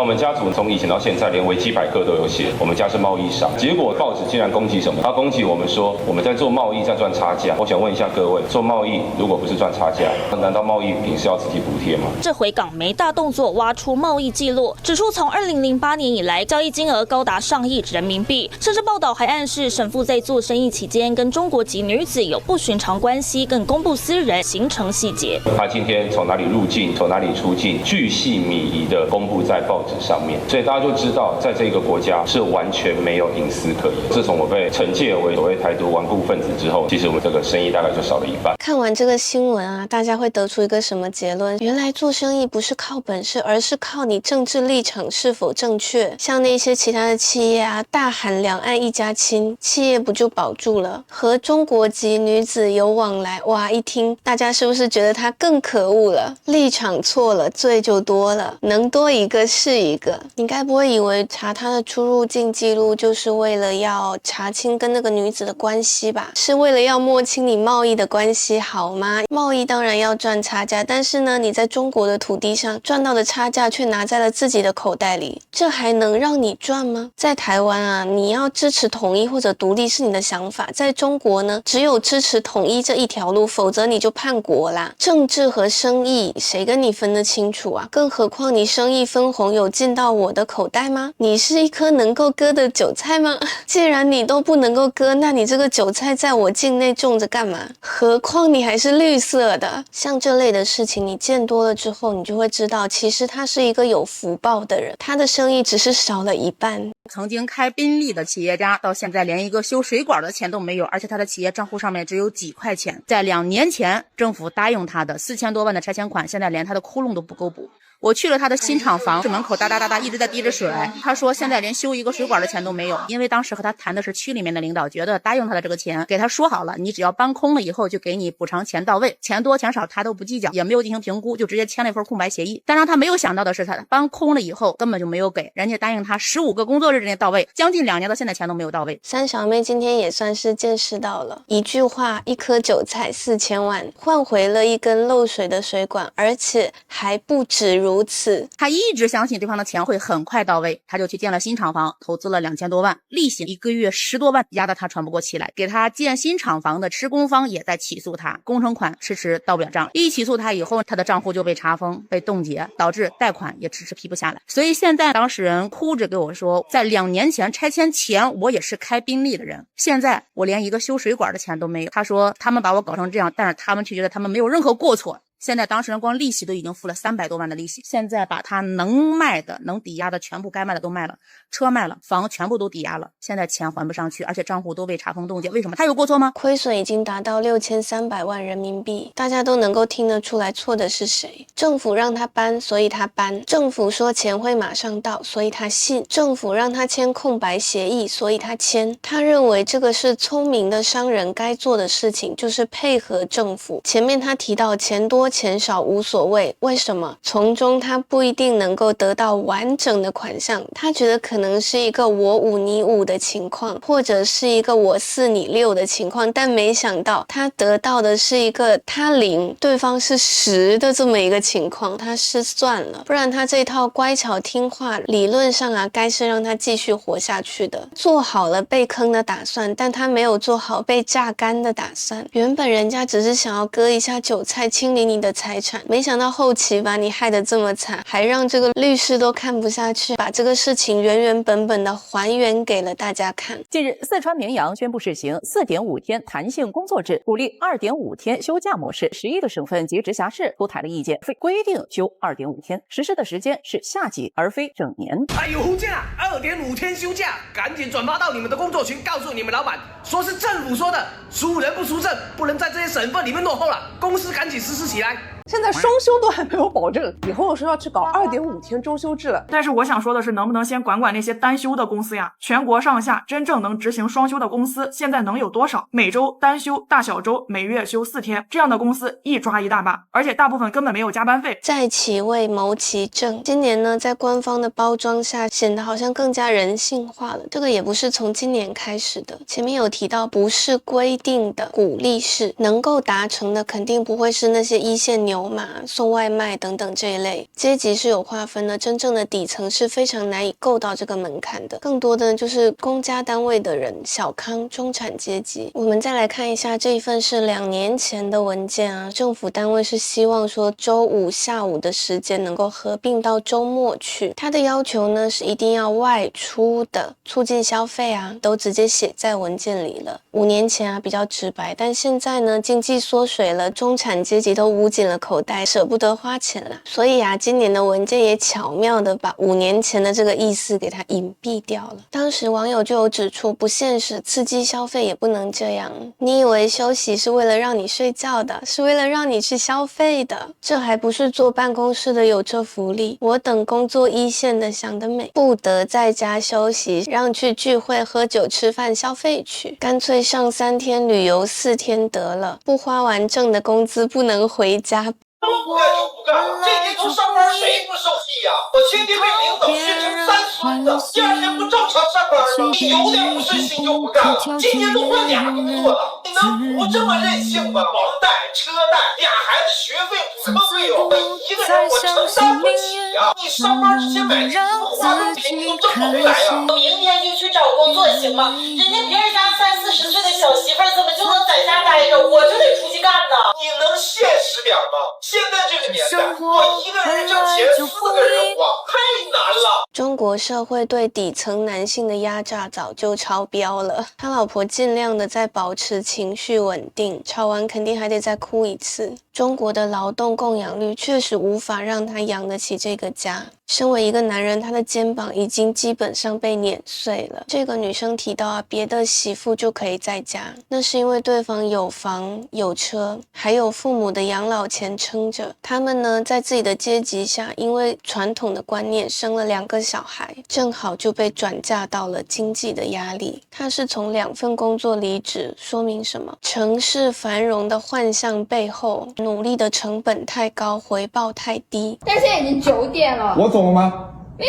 我们家族从以前到现在，连维基百科都有写，我们家是贸易商。结果报纸竟然攻击什么？他攻击我们说我们在做贸易，在赚差价。我想问一下各位，做贸易如果不是赚差价，难道贸易品是要自己补贴吗？这回港媒大动作挖出贸易记录，指出从2008年以来，交易金额高达上亿人民币，甚至报道还暗示沈父在做生意期间跟中国籍女子有不寻常关系，更公布私人行程细节。他今天从哪里入境，从哪里出境，巨细靡遗的公布在报纸上面，所以大家就知道，在这个国家是完全没有隐私可言。自从我被惩戒为所谓台独顽固分子之后，其实我们这个生意大概就少了一半。看完这个新闻啊，大家会得出一个什么结论？原来做生意不是靠本事，而是靠你政治立场是否正确。像那些其他的企业啊，大喊两岸一家亲，企业不就保住了？和中国籍女子有往来，哇，一听大家是不是觉得他更可恶了？立场错了，罪就多了，能多一个是一个。你该不会以为查他的出入境记录就是为了要查清跟那个女子的关系吧？是为了要摸清你贸易的关系好吗？贸易当然要赚差价，但是呢，你在中国的土地上赚到的差价却拿在了自己的口袋里，这还能让你赚吗？在台湾啊，你要支持统一或者独立是你的想法，在中国呢，只有支持统一这一条路，否则你就叛国啦。政治和生意谁跟你分得清楚啊？更何况你生意分红有进到我的口袋吗？你是一颗能够割的韭菜吗？既然你都不能够割，那你这个韭菜在我境内种着干嘛？何况你还是绿色的。像这类的事情你见多了之后，你就会知道其实他是一个有福报的人，他的生意只是少了一半。曾经开宾利的企业家到现在连一个修水管的钱都没有，而且他的企业账户上面只有几块钱。在2年前政府答应他的4000多万的拆迁款，现在连他的窟窿都不够补。我去了他的新厂房，门口哒哒哒哒一直在滴着水。他说现在连修一个水管的钱都没有，因为当时和他谈的是区里面的领导，觉得答应他的这个钱给他说好了，你只要搬空了以后就给你补偿钱到位，钱多钱少他都不计较，也没有进行评估，就直接签了一份空白协议。但让他没有想到的是，他搬空了以后根本就没有给，人家答应他15个工作日之内到位，将近2年到现在钱都没有到位。三小妹今天也算是见识到了，一句话，一颗韭菜4000万换回了一根漏水的水管，而且还不止如此。他一直相信对方的钱会很快到位，他就去建了新厂房，投资了2000多万，利息1个月10多万，压得他喘不过气来。给他建新厂房的施工方也在起诉他，工程款迟迟到不了账。一起诉他以后，他的账户就被查封被冻结，导致贷款也迟迟批不下来。所以现在当事人哭着给我说，在2年前拆迁前我也是开宾利的人，现在我连一个修水管的钱都没有。他说他们把我搞成这样，但是他们却觉得他们没有任何过错。现在当事人光利息都已经付了300多万的利息，现在把他能卖的能抵押的全部该卖的都卖了，车卖了，房全部都抵押了，现在钱还不上去，而且账户都被查封冻结。为什么？他有过错吗？亏损已经达到6300万人民币，大家都能够听得出来错的是谁。政府让他搬，所以他搬；政府说钱会马上到，所以他信；政府让他签空白协议，所以他签。他认为这个是聪明的商人该做的事情，就是配合政府。前面他提到钱多钱少无所谓，为什么？从中他不一定能够得到完整的款项，他觉得可能是一个我5你5的情况，或者是一个我4你6的情况，但没想到他得到的是一个他0对方是10的这么一个情况，他失算了。不然他这套乖巧听话理论上啊，该是让他继续活下去的，做好了被坑的打算，但他没有做好被榨干的打算。原本人家只是想要割一下韭菜，清理你的财产，没想到后期把你害得这么惨，还让这个律师都看不下去，把这个事情原原本本的还原给了大家看。近日，四川绵阳宣布试行4.5天弹性工作制，鼓励2.5天休假模式。11个省份及直辖市出台了意见，规定休2.5天，实施的时间是夏季，而非整年。哎呦，呼价2.5天休假，赶紧转发到你们的工作群，告诉你们老板，说是政府说的，输人不输阵，不能在这些省份里面落后了，公司赶紧实施起来。现在双休都还没有保证，以后是要去搞2.5天周休制了。但是我想说的是，能不能先管管那些单休的公司呀？全国上下真正能执行双休的公司现在能有多少？每周单休大小周，每月休4天，这样的公司一抓一大把，而且大部分根本没有加班费。在其位谋其政，今年呢，在官方的包装下，显得好像更加人性化了。这个也不是从今年开始的，前面有提到，不是规定的，鼓励式，能够达成的肯定不会是那些一线牛马、送外卖等等这一类。阶级是有划分的，真正的底层是非常难以够到这个门槛的。更多的就是公家单位的人，小康、中产阶级。我们再来看一下这一份是2年前的文件啊，政府单位是希望说周5下午的时间能够合并到周末去。它的要求呢是一定要外出的，促进消费啊，都直接写在文件里了。5年前啊比较直白，但现在呢经济缩水了，中产阶级都捂紧了口袋，舍不得花钱了。所以啊，今年的文件也巧妙的把5年前的这个意思给它隐蔽掉了。当时网友就有指出，不现实，刺激消费也不能这样。你以为休息是为了让你睡觉的，是为了让你去消费的，这还不是坐办公室的有这福利。我等工作一线的想得美，不得在家休息，让去聚会、喝酒、吃饭、消费去，干脆上3天旅游4天得了，不花完挣的工资不能回家。不干就不干，这年头上班谁不受气呀？我前天被领导训成3孙子，第2天不照常上班吗？你有点不顺心就不干了，今年都换2工作了，你能不这么任性吗？房贷、车贷、2孩子学费、补课费用，我一个人我承担不起呀！你上班之前买衣服、化妆品，你都挣不回来呀！我明天就去找工作行吗？人家别人家30、40岁的小媳妇怎么就能在家待着，我就得出去干呢？你能现实点吗？现在这个年代，我一个人挣钱，4个人花，太难了。中国社会对底层男性的压榨早就超标了，他老婆尽量的在保持情绪稳定，吵完肯定还得再哭一次。中国的劳动供养率确实无法让他养得起这个家。身为一个男人，他的肩膀已经基本上被碾碎了。这个女生提到啊，别的媳妇就可以在家，那是因为对方有房有车，还有父母的养老钱撑着。他们呢，在自己的阶级下，因为传统的观念生了2个小孩，正好就被转嫁到了经济的压力。他是从2份工作离职，说明什么？城市繁荣的幻象背后，努力的成本太高，回报太低。但是现在已经9点了，我走了吗？你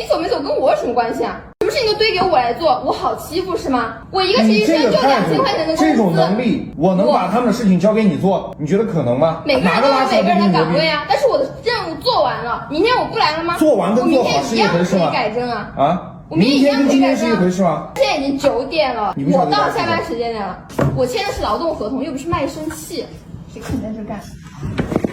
走没走跟我有什么关系啊？什么事情都堆给我来做，我好欺负是吗？我一个实习生就2000块钱的工资，这种能力，我能把他们的事情交给你做，你觉得可能吗？每个人都有每个人的岗位啊，但是我的任务做完了，明天我不来了吗？做完跟做好是一回事吗？我明天一样可以改正啊。啊？我明天跟今天是一回事吗？现在已经9点了，我到下班时间点了，我签的是劳动合同，又不是卖身契，谁看你在这干？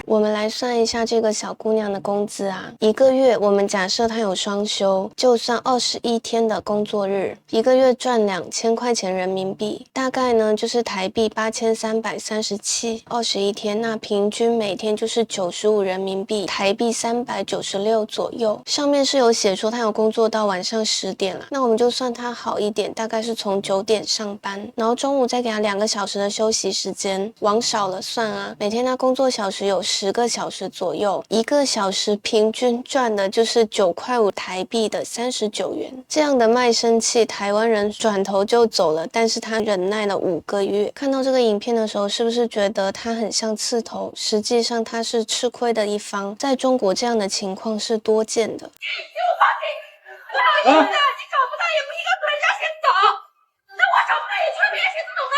我们来算一下这个小姑娘的工资啊，一个月我们假设她有双休，就算21天的工作日，一个月赚2000块钱人民币，大概呢就是台币8337，21天，那平均每天就是95人民币，台币396左右。上面是有写说她有工作到晚上10点了，那我们就算她好一点，大概是从9点上班，然后中午再给她2个小时的休息时间，往少了算啊，每天她工作小时有10个小时左右，1个小时平均赚的就是9.5块台币的39元。这样的卖身契，台湾人转头就走了，但是他忍耐了5个月。看到这个影片的时候，是不是觉得他很像刺头？实际上他是吃亏的一方。在中国这样的情况是多见的。你找不到也不应该回家先走，那我找不到也叫别人先走啊。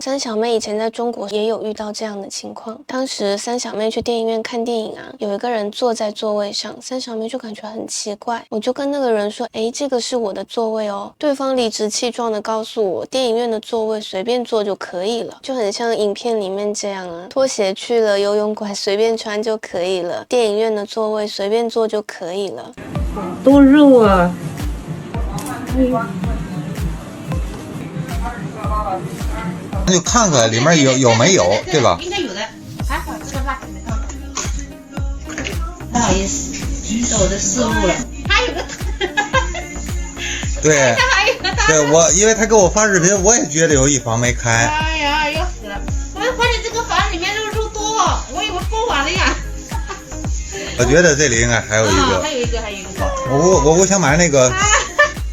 三小妹以前在中国也有遇到这样的情况，当时三小妹去电影院看电影啊，有一个人坐在座位上，三小妹就感觉很奇怪，我就跟那个人说，这个是我的座位哦。对方理直气壮的告诉我，电影院的座位随便坐就可以了，就很像影片里面这样啊，拖鞋去了，游泳馆随便穿就可以了，电影院的座位随便坐就可以了。多肉啊！那就看看里面有没有，对吧？应该有的，还好这个辣还没到。不好意思，是我的失误了。还有个，对，对我，因为他给我发视频，我也觉得有一房没开。哎呀，要死了！我发现这个房里面肉多，我以为播完了呀。我觉得这里应该还有一个，还有一个。我想买那个。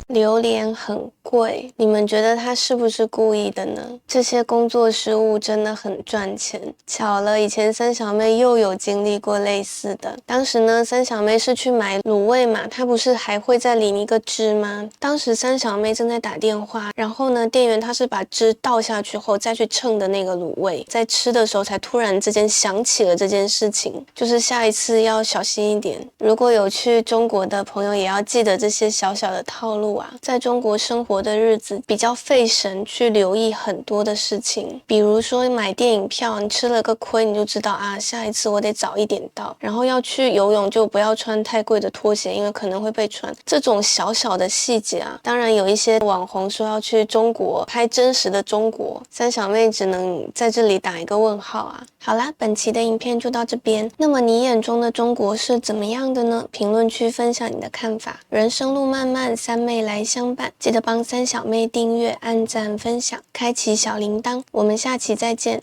榴莲很贵，你们觉得他是不是故意的呢？这些工作失误真的很赚钱。巧了，以前三小妹又有经历过类似的。当时呢，三小妹是去买卤味嘛，她不是还会再淋一个汁吗？当时三小妹正在打电话，然后呢，店员他是把汁倒下去后再去称的那个卤味，在吃的时候才突然之间想起了这件事情，就是下一次要小心一点。如果有去中国的朋友，也要记得这些小小的套路啊。在中国生活的日子比较费神去留意很多的事情，比如说买电影票，你吃了个亏，你就知道啊，下一次我得早一点到。然后要去游泳就不要穿太贵的拖鞋，因为可能会被穿。这种小小的细节啊，当然有一些网红说要去中国拍真实的中国，三小妹只能在这里打一个问号啊。好啦，本期的影片就到这边。那么你眼中的中国是怎么样的呢？评论区分享你的看法。人生路漫漫，三妹来相伴，记得帮三小妹订阅、按赞、分享，开启小铃铛。我们下期再见，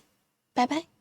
拜拜。